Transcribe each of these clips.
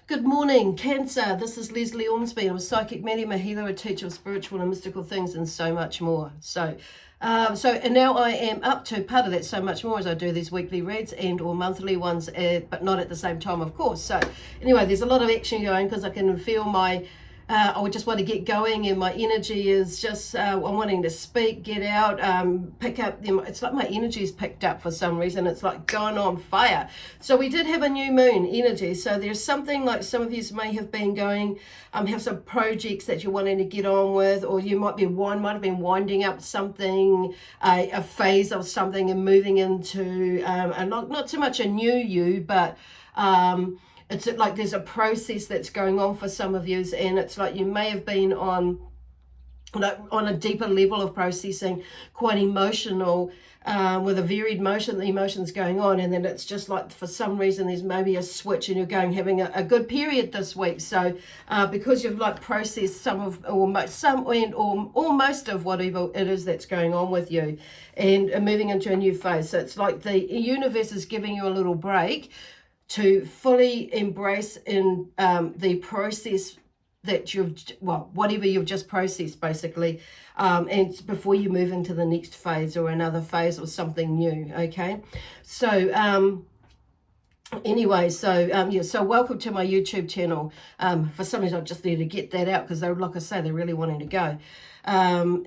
Good morning, Cancer. This is Lesley Ormsby. I'm a psychic medium, a healer, a teacher of spiritual and mystical things, and so much more. And now I am up to part of that so much more as I do these weekly reads and or monthly ones, but not at the same time, of course. So anyway, there's a lot of action going because I can feel my I would just want to get going, and my energy is just, I'm wanting to speak, get out, pick up them. It's like my energy's picked up for some reason. It's like gone on fire. So we did have a new moon energy. So there's something like some of you may have been going, have some projects that you're wanting to get on with, or you might have been winding up something, a phase of something and moving into, and not so much a new you, but, it's like there's a process that's going on for some of you, and it's like you may have been on a deeper level of processing, quite emotional, with a varied emotions going on, and then it's just like for some reason there's maybe a switch and you're having a good period this week. So because you've like processed most of whatever it is that's going on with you, and moving into a new phase. So it's like the universe is giving you a little break to fully embrace in the process that whatever you've just processed basically, and before you move into the next phase or another phase or something new, okay? So anyway, so welcome to my YouTube channel. For some reason I just need to get that out because they're, like I say, they're really wanting to go. So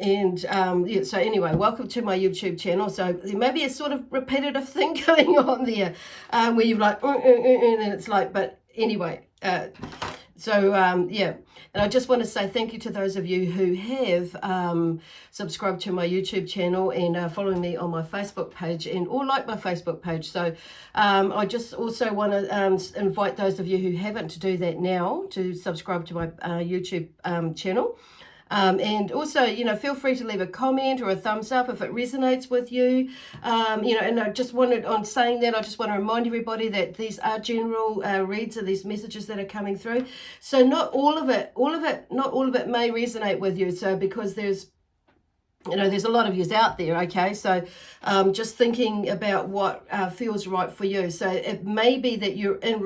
anyway, welcome to my YouTube channel. So there may be a sort of repetitive thing going on there, where you're like, and it's like, but anyway, and I just want to say thank you to those of you who have subscribed to my YouTube channel and following me on my Facebook page or like my Facebook page. So I just also want to invite those of you who haven't to do that now, to subscribe to my YouTube channel. And also, feel free to leave a comment or a thumbs up if it resonates with you. And I just wanted, on saying that, I just want to remind everybody that these are general reads of these messages that are coming through. So not all of it may resonate with you. So because there's a lot of yous out there, okay? So just thinking about what feels right for you. So it may be that you're in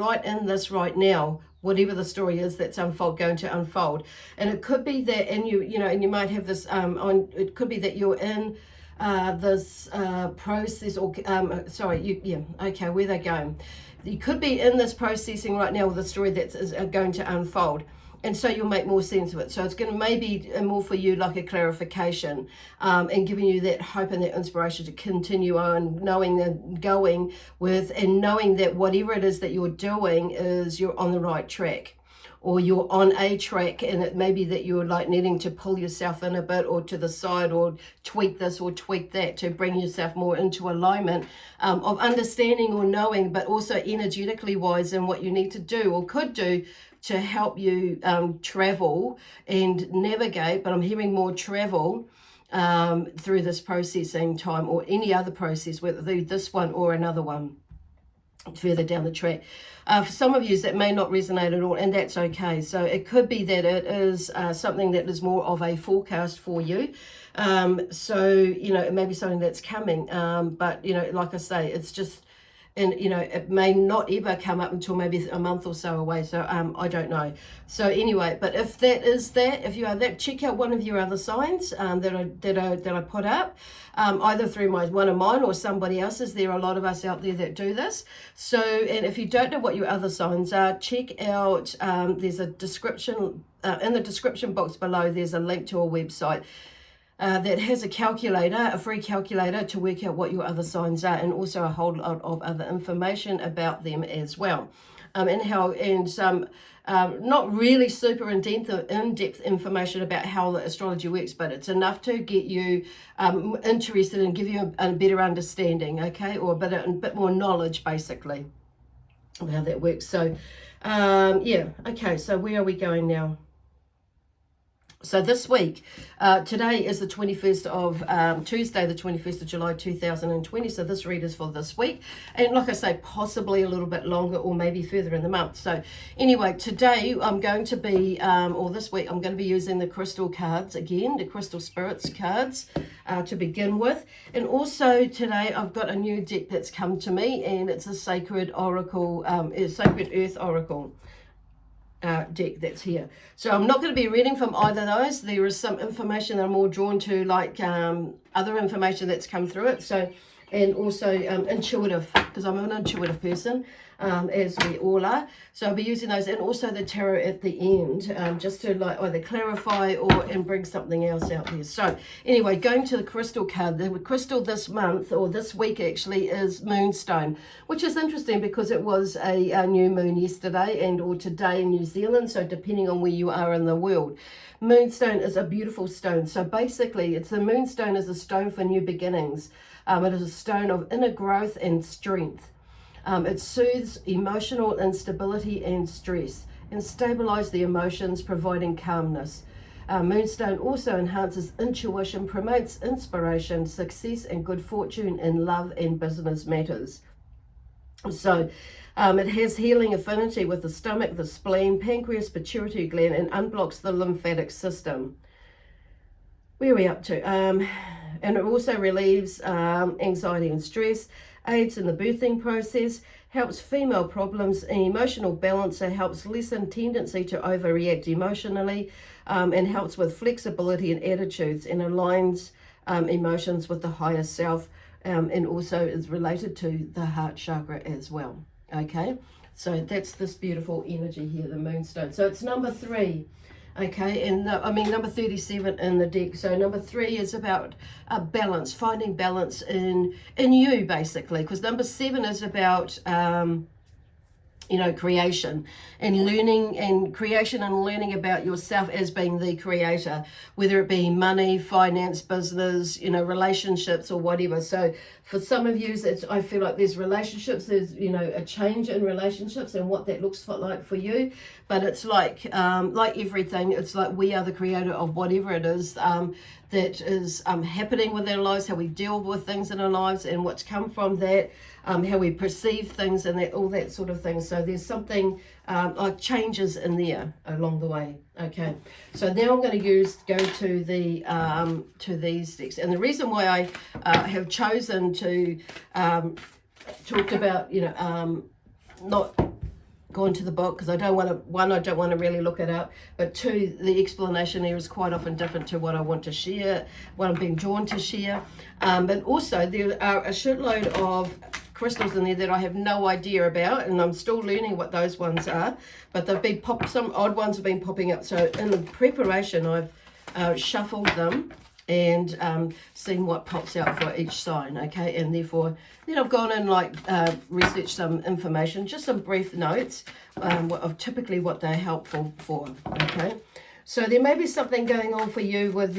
this right now, whatever the story is that's going to unfold. And it could be that, and you might have this, it could be that you're in this process, or, okay, where they're going. You could be in this processing right now with a story that's going to unfold. And so you'll make more sense of it. So it's going to maybe more for you like a clarification, and giving you that hope and that inspiration to continue on knowing and going with, and knowing that whatever it is that you're doing is you're on the right track, or you're on a track, and it may be that you're like needing to pull yourself in a bit or to the side, or tweak this or tweak that to bring yourself more into alignment of understanding or knowing, but also energetically wise, and what you need to do or could do to help you travel and navigate. But I'm hearing more travel through this processing time, or any other process, whether this one or another one further down the track. For some of you that may not resonate at all, and that's okay. So it could be that it is something that is more of a forecast for you. It may be something that's coming, but like I say, it's just, and it may not ever come up until maybe a month or so away. So I don't know. So anyway, but if if you are that, check out one of your other signs that I put up, either through one of mine or somebody else's. There are a lot of us out there that do this. So, and if you don't know what your other signs are, check out, there's a description, in the description box below, there's a link to a website that has a free calculator to work out what your other signs are, and also a whole lot of other information about them as well. And some not really super in-depth information about how the astrology works, but it's enough to get you interested and give you a better understanding, okay, or a bit more knowledge basically of how that works. So okay, so where are we going now? So this week, today is the 21st of, Tuesday, the 21st of July, 2020. So this read is for this week. And like I say, possibly a little bit longer or maybe further in the month. So anyway, today I'm going to be, or this week, I'm going to be using the crystal cards again, the crystal spirits cards to begin with. And also today I've got a new deck that's come to me, and it's a sacred oracle, Sacred Earth Oracle. deck that's here. So I'm not going to be reading from either of those. There is some information that I'm more drawn to, like other information that's come through it. So, and also intuitive, because I'm an intuitive person, as we all are. So I'll be using those, and also the tarot at the end, just to like either clarify and bring something else out there. So anyway, going to the crystal card, the crystal this month, or this week actually, is Moonstone, which is interesting because it was a new moon yesterday or today in New Zealand, so depending on where you are in the world. Moonstone is a beautiful stone. So basically, the Moonstone is a stone for new beginnings. It is a stone of inner growth and strength. It soothes emotional instability and stress and stabilizes the emotions, providing calmness. Moonstone also enhances intuition, promotes inspiration, success, and good fortune in love and business matters. So it has healing affinity with the stomach, the spleen, pancreas, pituitary gland, and unblocks the lymphatic system. Where are we up to? And it also relieves anxiety and stress, aids in the birthing process, helps female problems and emotional balance, so helps lessen tendency to overreact emotionally, and helps with flexibility and attitudes, and aligns emotions with the higher self, and also is related to the heart chakra as well. Okay, so that's this beautiful energy here, the Moonstone. So it's number 3. Okay, and number 37 in the deck. So number 3 is about balance, finding balance in you, basically, because number 7 is about creation and learning about yourself as being the creator, whether it be money, finance, business, relationships or whatever. So for some of you, I feel like there's a change in relationships and what that looks like for you. But it's like everything, it's like we are the creator of whatever it is that is happening with our lives, how we deal with things in our lives and what's come from that, how we perceive things and all that sort of thing. So there's something like changes in there along the way. Okay, so now I'm going to go to these decks, and the reason why I have chosen to talk about not gone to the book, because I don't want to really look it up, but 2, the explanation there is quite often different to what I want to share, what I'm being drawn to share. But also there are a shitload of crystals in there that I have no idea about, and I'm still learning what those ones are, but they've been some odd ones have been popping up. So in the preparation, I've shuffled them and seen what pops out for each sign. Okay, and therefore then I've gone and researched some information, just some brief notes of typically what they're helpful for. Okay, so there may be something going on for you with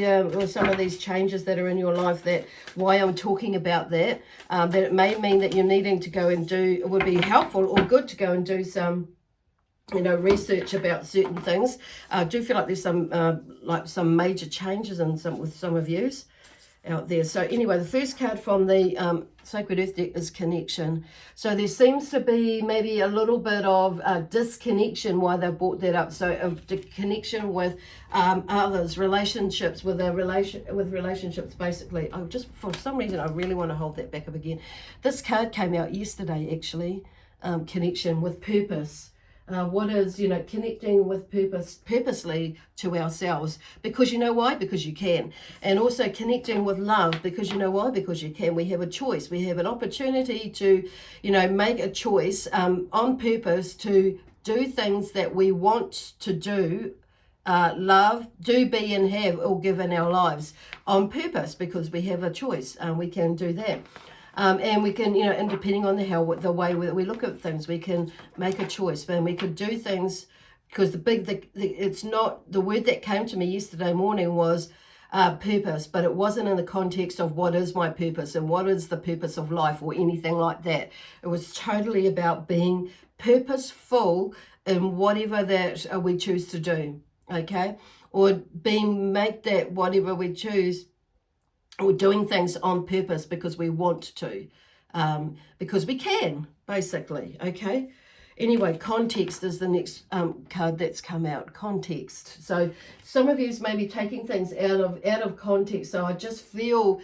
some of these changes that are in your life, that why I'm talking about that it may mean that you're needing to go and do, it would be helpful or good to go and do some research about certain things. I do feel like there's some major changes with some of yous out there. So anyway, the first card from the Sacred Earth deck is connection. So there seems to be maybe a little bit of disconnection why they brought that up. So the connection with others, relationships, with relationships basically. For some reason I really want to hold that back up again. This card came out yesterday actually. Connection with purpose. What is, connecting with purposely to ourselves, because you know why? Because you can. And also connecting with love, because you know why? Because you can. We have a choice. We have an opportunity to, make a choice on purpose to do things that we want to do, love, do, be, and have all given our lives on purpose, because we have a choice. We can do that. And we can, and depending on the way we look at things, we can make a choice, and we could do things, because it's not, the word that came to me yesterday morning was purpose, but it wasn't in the context of what is my purpose and what is the purpose of life or anything like that. It was totally about being purposeful in whatever that we choose to do, okay? Or make that whatever we choose, or doing things on purpose because we want to, because we can, basically, okay? Anyway, context is the next card that's come out, context. So some of you may be taking things out of context, so I just feel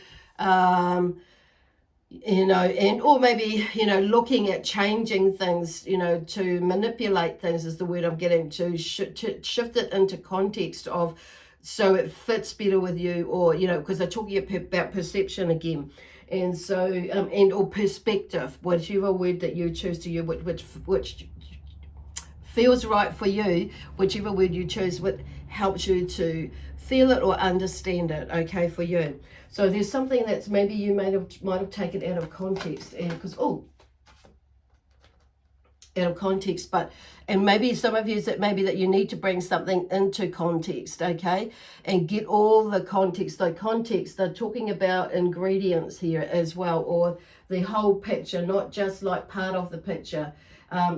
you know, and or maybe, you know, looking at changing things, you know, to manipulate things is the word I'm getting, to shift it into context of, so it fits better with you, or, you know, because they're talking about perception again. And so, and or perspective, whichever word that you choose to use, which feels right for you, whichever word you choose, what helps you to feel it or understand it, okay, for you. So there's something that's maybe you might have taken out of context, and because out of context, but and maybe some of you that maybe that you need to bring something into context, okay, and get all the context. The context, they're talking about ingredients here as well, or the whole picture, not just like part of the picture,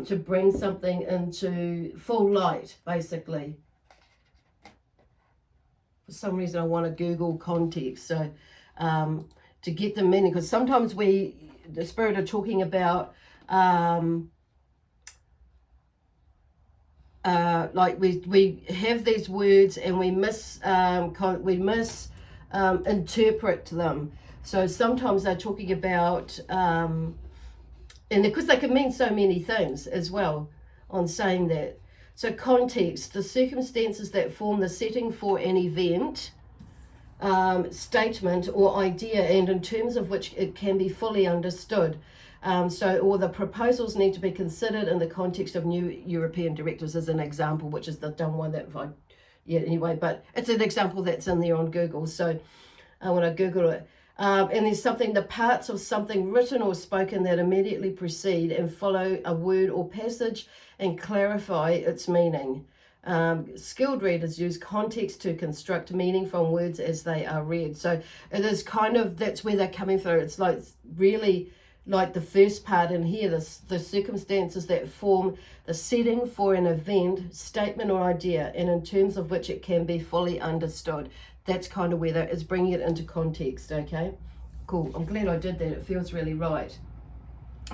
to bring something into full light, basically. For some reason I want to Google context, so to get the meaning, because sometimes the spirit are talking about like we have these words and we misinterpret them. So sometimes they're talking about and because they can mean so many things as well on saying that. So context, the circumstances that form the setting for an event, statement or idea, and in terms of which it can be fully understood. Or the proposals need to be considered in the context of new European directives, as an example, which is the dumb one that anyway, but it's an example that's in there on Google. So when I Google it, and there's something, the parts of something written or spoken that immediately precede and follow a word or passage and clarify its meaning. Skilled readers use context to construct meaning from words as they are read. So it is kind of, that's where they're coming through. It's like really like the first part in here, the circumstances that form the setting for an event, statement or idea, and in terms of which it can be fully understood. That's kind of where that is, bringing it into context, okay? Cool, I'm glad I did that. It feels really right.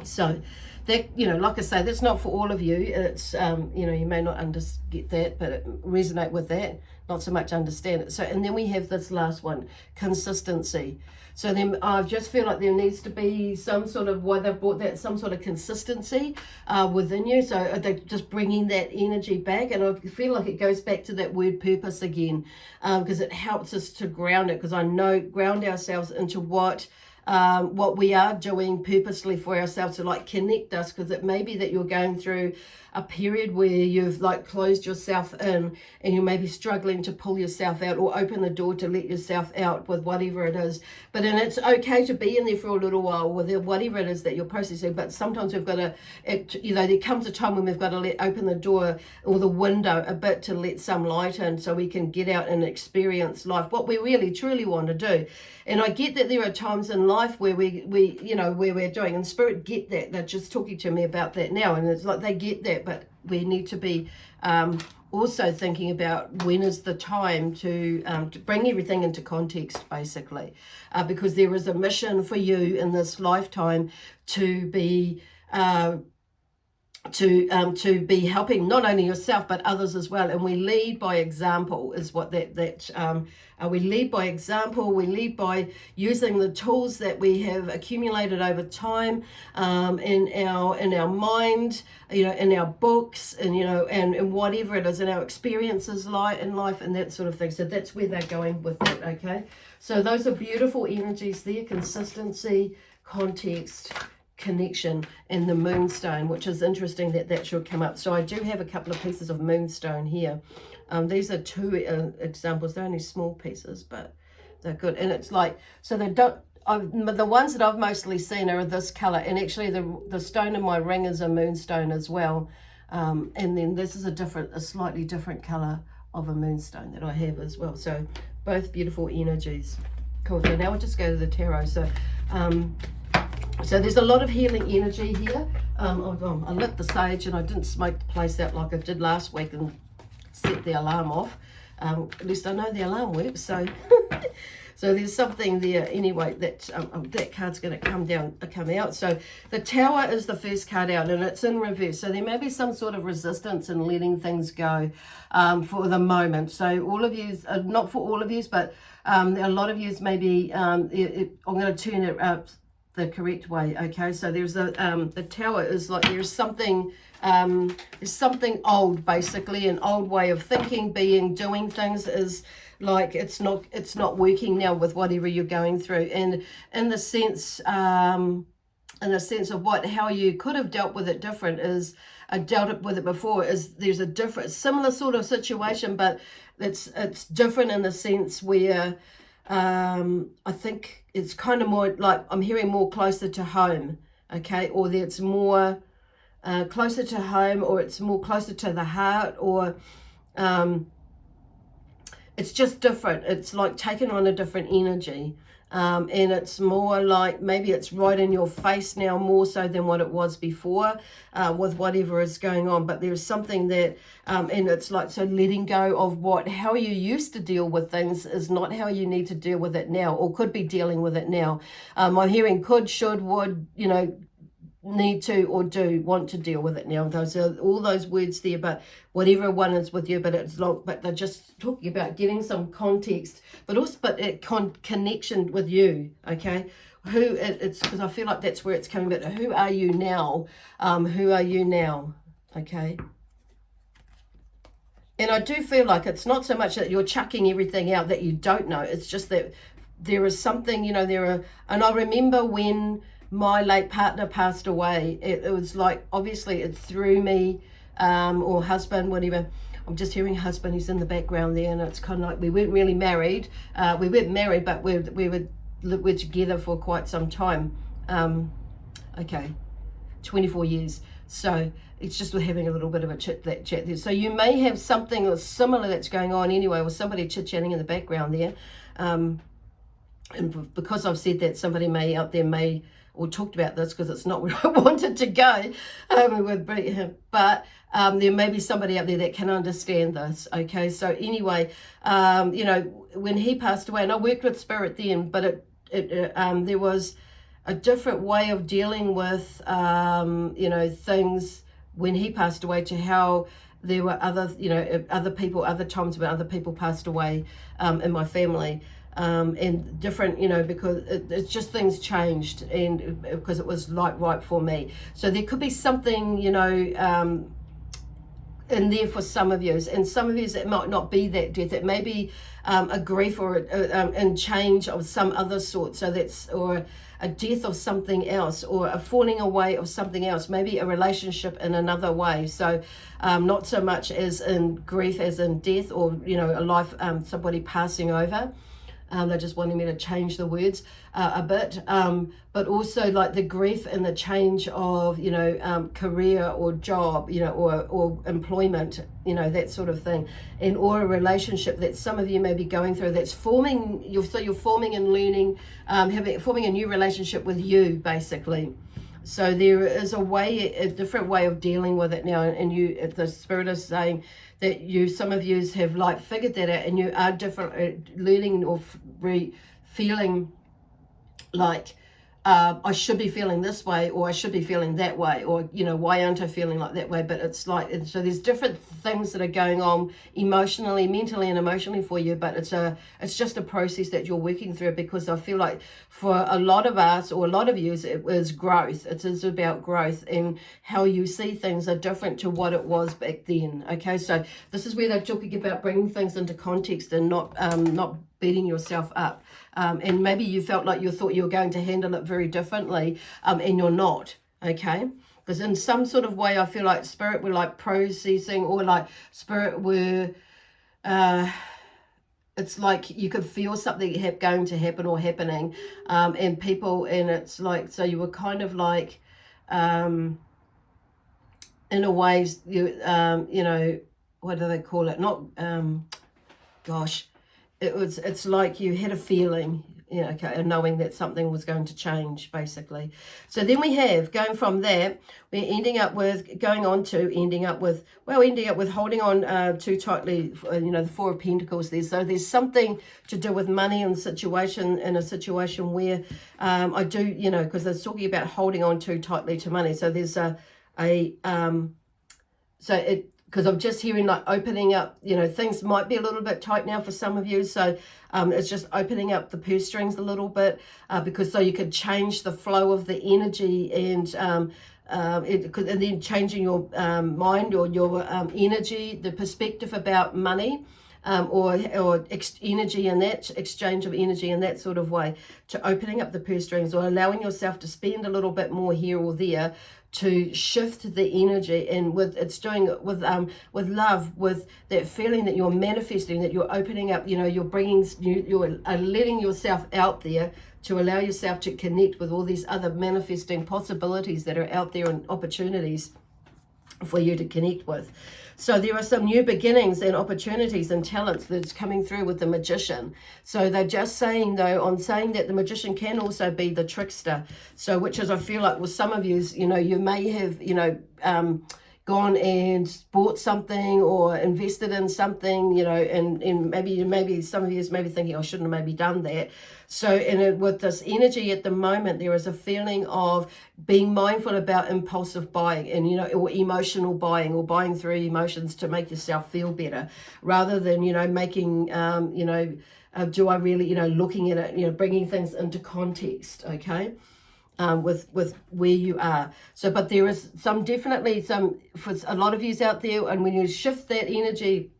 So that, you know, like I say, that's not for all of you. It's, you know, you may not get that, but resonate with that, not so much understand it. So, and then we have this last one, consistency. So then I just feel like there needs to be some sort of, why they've brought that, some sort of consistency within you. So they're just bringing that energy back. And I feel like it goes back to that word purpose again, because it helps us to ground it, because I know ground ourselves into what we are doing purposely for ourselves, to like connect us, because it may be that you're going through a period where you've like closed yourself in and you may be struggling to pull yourself out or open the door to let yourself out with whatever it is. But and it's okay to be in there for a little while with whatever it is that you're processing, but sometimes we've got to, you know, there comes a time when we've got to open the door or the window a bit to let some light in, so we can get out and experience life, what we really truly want to do. And I get that there are times in life where we you know, where we're doing, and spirit get that. They're just talking to me about that now, and it's like they get that, but we need to be also thinking about when is the time to bring everything into context, basically, because there is a mission for you in this lifetime to be to be helping not only yourself but others as well. And we lead by example is what we lead by example. We lead by using the tools that we have accumulated over time, in our mind, you know, in our books, and you know, and whatever it is, in our experiences in life and that sort of thing. So that's where they're going with it, okay? So those are beautiful energies there: consistency, context, connection, and the moonstone, which is interesting that should come up. So I do have a couple of pieces of moonstone here. These are two examples. They're only small pieces, but they're good. And it's like, so they don't, the ones that I've mostly seen are this color, and actually the stone in my ring is a moonstone as well. And then this is a slightly different color of a moonstone that I have as well. So both beautiful energies. Cool. So now we'll just go to the tarot. So there's a lot of healing energy here. I lit the sage and I didn't smoke the place out like I did last week and set the alarm off. At least I know the alarm works. So so there's something there anyway that that card's going to come out. So the Tower is the first card out, and it's in reverse. So there may be some sort of resistance in letting things go for the moment. So all of you, not for all of you, but a lot of you maybe, I'm going to turn it up. the correct way. Okay, so there's the Tower is like there's something old, basically an old way of thinking, being, doing things is like it's not working now with whatever you're going through, and in the sense of how you could have dealt with it different is dealt with it before is there's a different similar sort of situation, but it's different in the sense where I think it's kind of more like I'm hearing more closer to home, okay, or that it's more closer to home, or it's more closer to the heart, or it's just different. It's like taking on a different energy. And it's more like maybe it's right in your face now more so than what it was before with whatever is going on. But there's something that, and it's like, so letting go of how you used to deal with things is not how you need to deal with it now, or could be dealing with it now. I'm hearing could, should, would, need to, or do, want to deal with it now. Those are all those words there, but whatever one is with you, but it's not, but they're just talking about getting some context, but also connection with you, okay? It's because I feel like that's where it's coming back to. Who are you now? Who are you now? Okay. And I do feel like it's not so much that you're chucking everything out that you don't know. It's just that there is something, and I remember when my late partner passed away, it was like, obviously it threw me, or husband, whatever. I'm just hearing husband, he's in the background there, and it's kind of like we weren't really married. We weren't married, but we're together for quite some time. Okay, 24 years. So it's just we're having a little bit of a chat there. So you may have something similar that's going on anyway, with somebody chit-chatting in the background there. And because I've said that, somebody out there or talked about this, because it's not where I wanted to go, but there may be somebody out there that can understand this, okay? So anyway, when he passed away, and I worked with spirit then, but there was a different way of dealing with, things when he passed away to how there were other people, other times when other people passed away in my family. And different, because it's just things changed, and because it was right for me. So there could be something, in there for some of you, and some of you it might not be that death. It may be a grief or a change of some other sort. So or a death of something else, or a falling away of something else, maybe a relationship in another way. So not so much as in grief as in death, or a life, somebody passing over. They're just wanting me to change the words a bit, but also like the grief and the change of, career or job, or employment, that sort of thing, or a relationship that some of you may be going through that's forming. So you're forming and learning, forming a new relationship with you, basically. So there is a different way of dealing with it now, and the spirit is saying that some of you have like figured that out, and you are different, learning or feeling like I should be feeling this way, or I should be feeling that way, or why aren't I feeling like that way? But it's like, so there's different things that are going on mentally and emotionally for you, but it's just a process that you're working through, because I feel like for a lot of us, or a lot of you, it is growth. It is about growth, and how you see things are different to what it was back then. Okay, so this is where they're talking about bringing things into context and not beating yourself up. And maybe you felt like you thought you were going to handle it very differently, and you're not, okay? Because in some sort of way, I feel like spirit were like processing, or like spirit were, it's like you could feel something going to happen or happening, and people, and it's like, so you were kind of like, in a way, what do they call it? Not, it's like you had a feeling, okay, knowing that something was going to change, basically. So then we have, going from that, we're ending up with holding on too tightly, the Four of Pentacles there. So there's something to do with money in a situation where I do, because they're talking about holding on too tightly to money. So there's because I'm just hearing like opening up, you know, things might be a little bit tight now for some of you. So it's just opening up the purse strings a little bit, because so you could change the flow of the energy, and and then changing your mind or your energy, the perspective about money, or energy and that exchange of energy in that sort of way, to opening up the purse strings or allowing yourself to spend a little bit more here or there to shift the energy. And with it's doing it with love, with that feeling that you're manifesting, that you're opening up, you know, you're letting yourself out there to allow yourself to connect with all these other manifesting possibilities that are out there and opportunities for you to connect with. So there are some new beginnings and opportunities and talents that's coming through with the Magician. So they're just saying, though, on saying that the Magician can also be the trickster. So which is, I feel like with some of you, you know, you may have, you know, gone and bought something or invested in something, you know, and maybe some of you is maybe thinking, I shouldn't have maybe done that. So with this energy at the moment, there is a feeling of being mindful about impulsive buying, and, you know, or emotional buying, or buying through emotions to make yourself feel better, rather than, you know, making, you know, do I really, you know, looking at it, you know, bringing things into context, okay? With where you are. So, but there is definitely some, for a lot of yous out there, and when you shift that energy,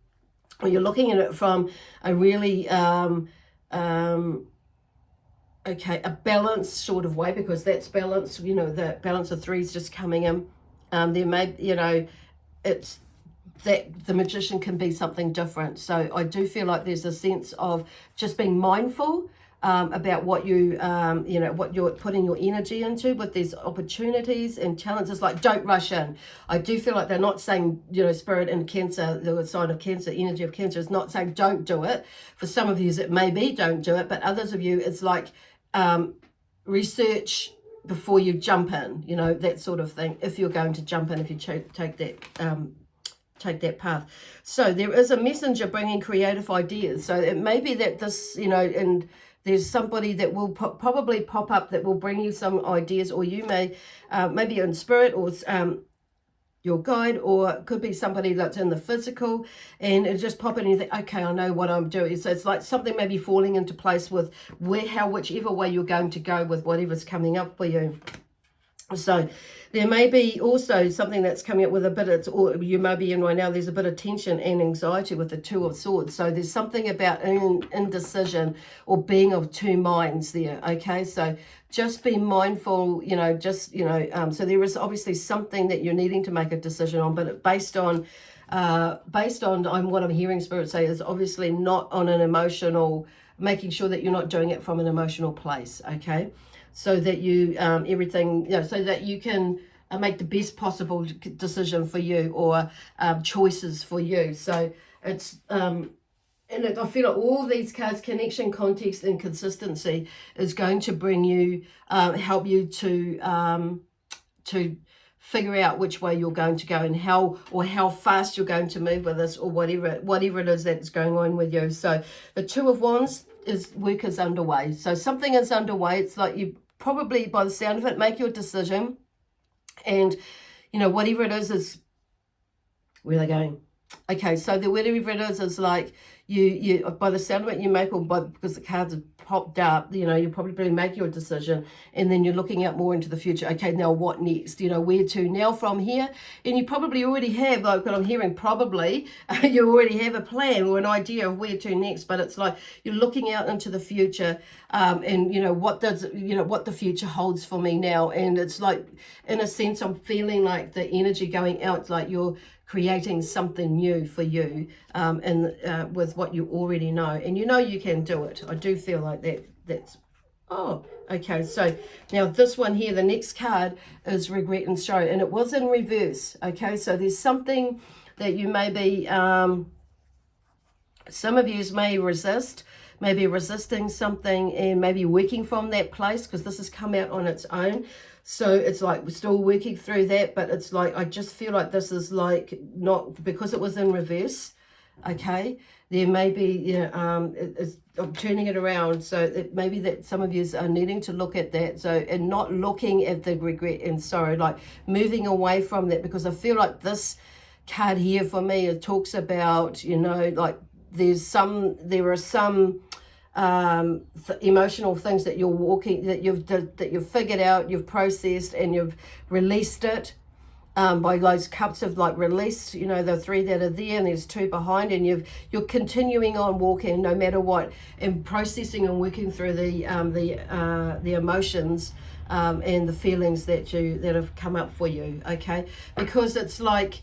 or you're looking at it from a really, a balanced sort of way, because that's balance, you know, the balance of threes just coming in. There may, you know, it's that the Magician can be something different. So I do feel like there's a sense of just being mindful about what you, you know, what you're putting your energy into with these opportunities and talents. It's like, don't rush in. I do feel like they're not saying, you know, Spirit in Cancer, the sign of Cancer, energy of Cancer, is not saying don't do it. For some of you, it may be don't do it, but others of you, it's like research before you jump in, you know, that sort of thing, if you're going to jump in, if you take that path. So there is a messenger bringing creative ideas. So it may be that this, you know, and there's somebody that will probably pop up that will bring you some ideas, or you may, maybe in spirit, or your guide, or it could be somebody that's in the physical, and it just pop in and you think, okay, I know what I'm doing. So it's like something maybe falling into place with whichever way you're going to go with whatever's coming up for you. So there may be also something that's coming up with a bit, or you may be in right now, there's a bit of tension and anxiety with the Two of Swords. So there's something about indecision or being of two minds there, okay? So just be mindful, you know, just, you know, so there is obviously something that you're needing to make a decision on, but based on what I'm hearing Spirit say is obviously not on an emotional, making sure that you're not doing it from an emotional place, okay? So that you, everything, you know, so that you can make the best possible decision for you, or choices for you. So it's, and I feel like all these cards, connection, context, and consistency, is going to bring you, help you to figure out which way you're going to go, and how fast you're going to move with this, or whatever it is that's going on with you. So the Two of Wands work is underway. So something is underway. It's like you probably, by the sound of it, make your decision, and, you know, whatever it is where they're going. Okay, so the whatever it is like you by the sound of it, you make, or because the cards have popped up, you know, you probably make your decision, and then you're looking out more into the future. Okay, now what next? You know, where to now from here? And you probably already have, like what I'm hearing, probably you already have a plan or an idea of where to next. But it's like you're looking out into the future, and, you know, what the future holds for me now. And it's like, in a sense, I'm feeling like the energy going out. It's like you're creating something new for you, and with what you already know, and you know you can do it. I do feel like that's okay. So now this one here, the next card is regret and sorrow, and it was in reverse. Okay, so there's something that you may be, some of you may resist, maybe resisting something, and maybe working from that place, because this has come out on its own. So it's like we're still working through that, but it's like, I just feel like this is like not, because it was in reverse, okay? There may be, you know, I'm turning it around, so it may be that some of you are needing to look at that, so, and not looking at the regret and sorrow, like moving away from that, because I feel like this card here for me, it talks about, you know, like there are some emotional things that you're walking, that you've figured out, you've processed, and you've released it. By those cups of like release, you know, the 3 that are there and there's 2 behind, and you're continuing on walking no matter what, and processing and working through the emotions and the feelings that have come up for you, okay? Because it's like,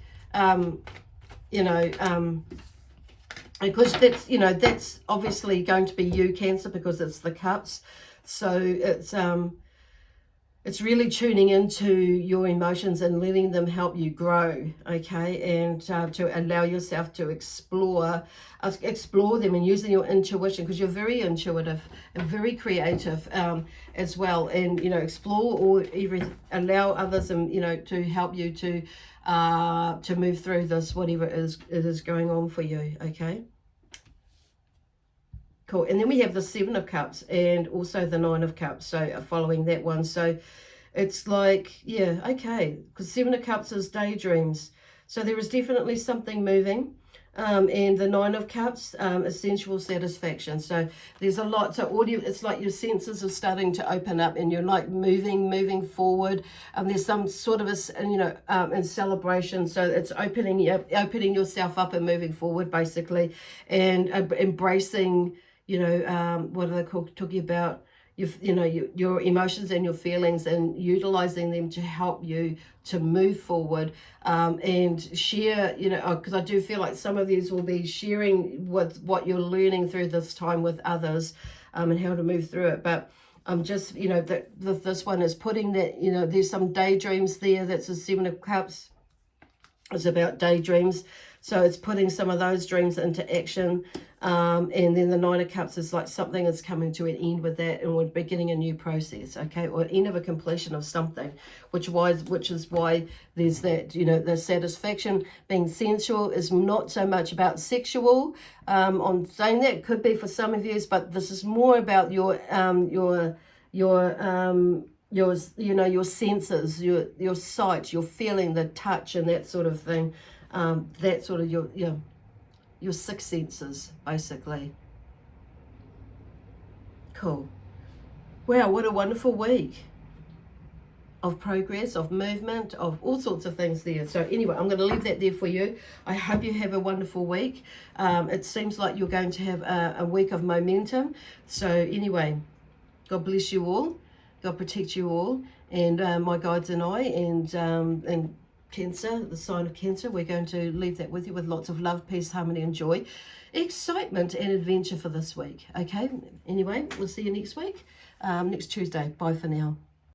you know, because that's, you know, that's obviously going to be you, Cancer, because it's the cups. So it's really tuning into your emotions and letting them help you grow, okay? And to allow yourself to explore them, and using your intuition, because you're very intuitive and very creative as well. And, you know, explore or even allow others, and, you know, to help you to move through this, whatever it is going on for you, okay? Cool. And then we have the 7 of Cups and also the 9 of Cups, so following that one. So it's like, yeah, okay, because 7 of Cups is daydreams. So there is definitely something moving. And the 9 of Cups is sensual satisfaction. So there's a lot. So audio, it's like your senses are starting to open up, and you're like moving forward. There's some sort of a, you know, in celebration. So it's opening yourself up and moving forward, basically, and embracing, you know, what are they talking about? You know, your emotions and your feelings, and utilizing them to help you to move forward, and share, you know, because I do feel like some of these will be sharing with what you're learning through this time with others, and how to move through it. But just, you know, this one is putting that, you know, there's some daydreams there. That's a 7 of Cups. It's about daydreams. So it's putting some of those dreams into action. And then the 9 of Cups is like something is coming to an end with that, and we're beginning a new process, okay? Or end of a completion of something, which is why there's that, you know, the satisfaction. Being sensual is not so much about sexual. I'm saying that could be for some of you, but this is more about your you know, your senses, your sight, your feeling, the touch, and that sort of thing. That sort of your 6 senses, basically. Cool. Wow, what a wonderful week of progress, of movement, of all sorts of things there. So anyway, I'm going to leave that there for you. I hope you have a wonderful week. It seems like you're going to have a week of momentum. So anyway, God bless you all. God protect you all. And my guides and I, and Cancer, the sign of Cancer, we're going to leave that with you with lots of love, peace, harmony, and joy, excitement, and adventure for this week. Okay, anyway, we'll see you next week, next Tuesday. Bye for now.